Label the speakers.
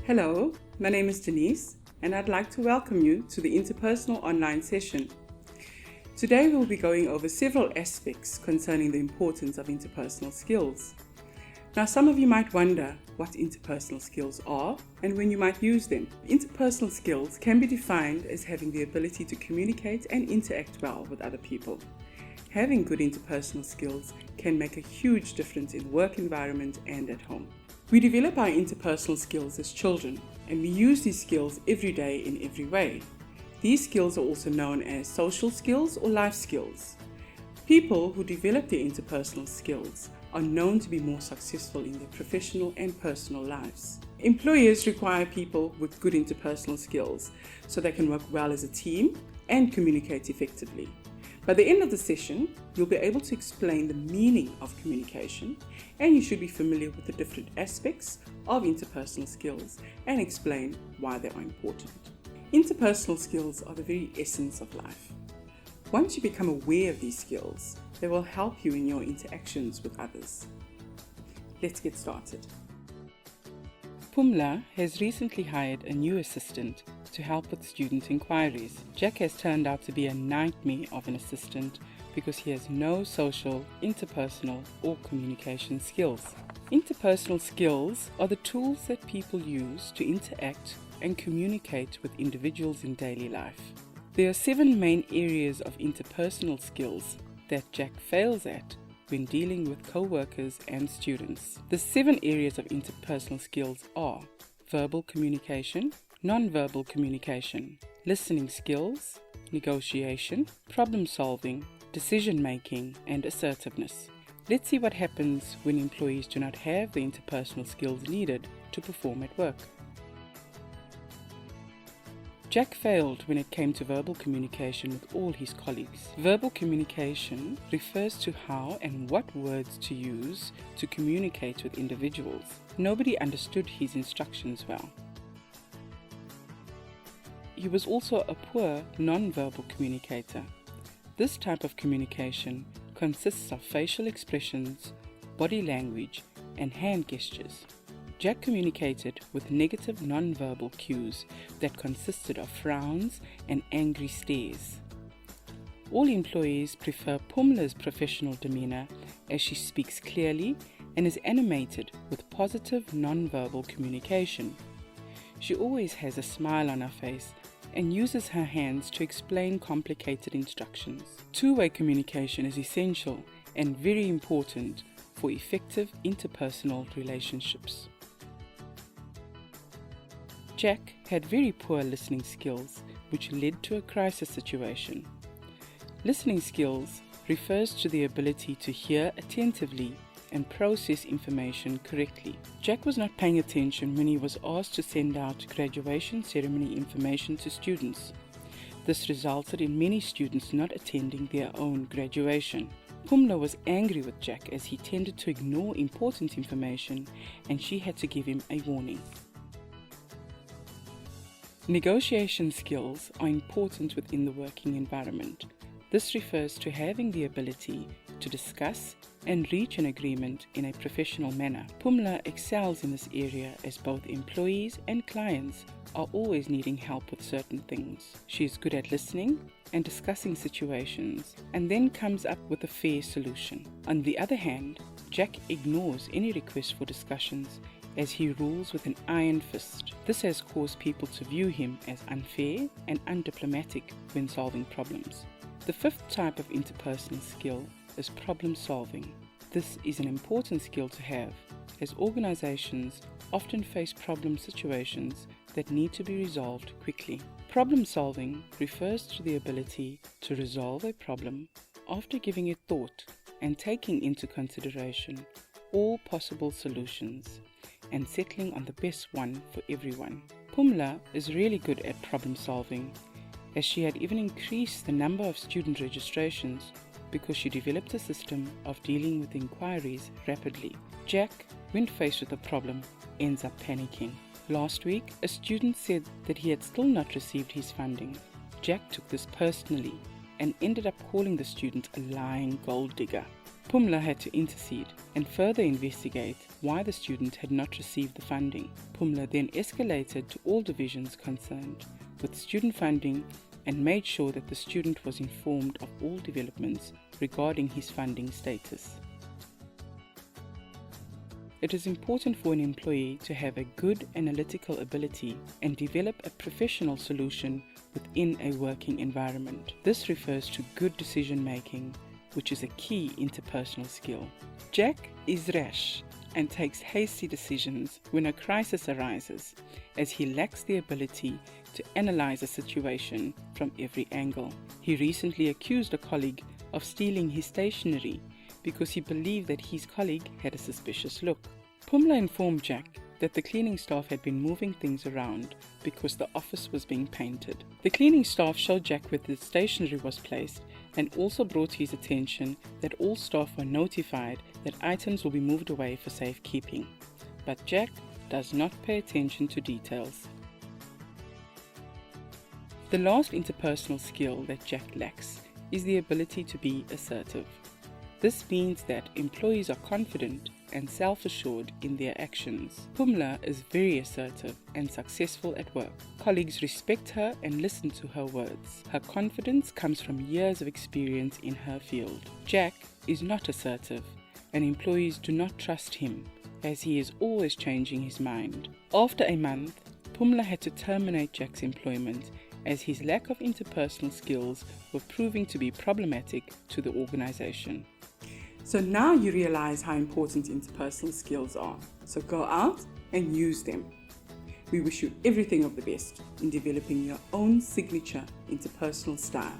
Speaker 1: Hello, my name is Denise, and I'd like to welcome you to the Interpersonal online session. Today we'll be going over several aspects concerning the importance of interpersonal skills. Now, some of you might wonder what interpersonal skills are and when you might use them. Interpersonal skills can be defined as having the ability to communicate and interact well with other people. Having good interpersonal skills can make a huge difference in the work environment and at home. We develop our interpersonal skills as children, and we use these skills every day in every way. These skills are also known as social skills or life skills. People who develop their interpersonal skills are known to be more successful in their professional and personal lives. Employers require people with good interpersonal skills so they can work well as a team and communicate effectively. By the end of the session, you'll be able to explain the meaning of communication, and you should be familiar with the different aspects of interpersonal skills and explain why they are important. Interpersonal skills are the very essence of life. Once you become aware of these skills, they will help you in your interactions with others. Let's get started. Pumla has recently hired a new assistant to help with student inquiries. Jack has turned out to be a nightmare of an assistant because he has no social, interpersonal, or communication skills. Interpersonal skills are the tools that people use to interact and communicate with individuals in daily life. There are 7 main areas of interpersonal skills that Jack fails at when dealing with co-workers and students. The 7 areas of interpersonal skills are verbal communication, non-verbal communication, listening skills, negotiation, problem solving, decision making, and assertiveness. Let's see what happens when employees do not have the interpersonal skills needed to perform at work. Jack failed when it came to verbal communication with all his colleagues. Verbal communication refers to how and what words to use to communicate with individuals. Nobody understood his instructions well. He was also a poor non-verbal communicator. This type of communication consists of facial expressions, body language, and hand gestures. Jack communicated with negative non-verbal cues that consisted of frowns and angry stares. All employees prefer Pumla's professional demeanor as she speaks clearly and is animated with positive non-verbal communication. She always has a smile on her face and uses her hands to explain complicated instructions. Two-way communication is essential and very important for effective interpersonal relationships. Jack had very poor listening skills, which led to a crisis situation. Listening skills refers to the ability to hear attentively and process information correctly. Jack was not paying attention when he was asked to send out graduation ceremony information to students. This resulted in many students not attending their own graduation. Pumla was angry with Jack as he tended to ignore important information, and she had to give him a warning. Negotiation skills are important within the working environment. This refers to having the ability to discuss and reach an agreement in a professional manner. Pumla excels in this area as both employees and clients are always needing help with certain things. She is good at listening and discussing situations and then comes up with a fair solution. On the other hand, Jack ignores any request for discussions as he rules with an iron fist. This has caused people to view him as unfair and undiplomatic when solving problems. The 5th type of interpersonal skill is problem solving. This is an important skill to have, as organizations often face problem situations that need to be resolved quickly. Problem solving refers to the ability to resolve a problem after giving it thought and taking into consideration all possible solutions and settling on the best one for everyone. Pumla is really good at problem solving, as she had even increased the number of student registrations because she developed a system of dealing with inquiries rapidly. Jack, when faced with a problem, ends up panicking. Last week, a student said that he had still not received his funding. Jack took this personally and ended up calling the student a lying gold digger. Pumla had to intercede and further investigate why the student had not received the funding. Pumla then escalated to all divisions concerned with student funding and made sure that the student was informed of all developments regarding his funding status. It is important for an employee to have a good analytical ability and develop a professional solution within a working environment. This refers to good decision making, which is a key interpersonal skill. Jack is rash and takes hasty decisions when a crisis arises, as he lacks the ability to analyze a situation from every angle. He recently accused a colleague of stealing his stationery because he believed that his colleague had a suspicious look. Pumla informed Jack that the cleaning staff had been moving things around because the office was being painted. The cleaning staff showed Jack where the stationery was placed and also brought to his attention that all staff were notified that items will be moved away for safekeeping. But Jack does not pay attention to details. The last interpersonal skill that Jack lacks is the ability to be assertive. This means that employees are confident and self-assured in their actions. Pumla is very assertive and successful at work. Colleagues respect her and listen to her words. Her confidence comes from years of experience in her field. Jack is not assertive, and employees do not trust him, as he is always changing his mind. After a month, Pumla had to terminate Jack's employment as his lack of interpersonal skills were proving to be problematic to the organization. So now you realize how important interpersonal skills are. So go out and use them. We wish you everything of the best in developing your own signature interpersonal style.